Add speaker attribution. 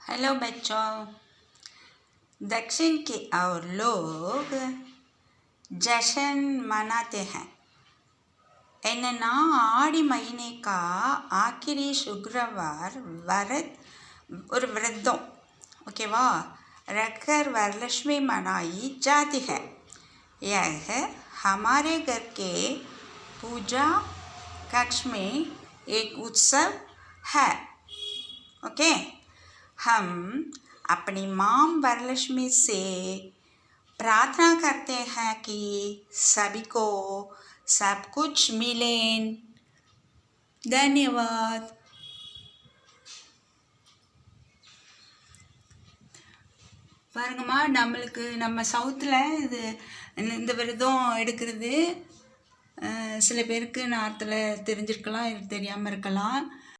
Speaker 1: Hello बच्चों, दक्षिण के और लोग जश्न मनाते हैं। इन्हें आड़ी महीने का आखिरी शुक्रवार व्रतों ओकेवा रखकर वरलक्ष्मी मनाई जाती है। यह हमारे घर के पूजा कक्ष में एक उत्सव है। ओके हम अपनी माँ वरलक्ष्मी से प्रार्थना करते हैं कि सभी को सब कुछ मिले। धन्यवाद। பாருங்கம்மா, நம்மளுக்கு நம்ம சவுத்தில் இந்த விரதம் எடுக்கிறது சில பேருக்கு நார்த்தில் தெரிஞ்சிருக்கலாம், தெரியாமல் இருக்கலாம்.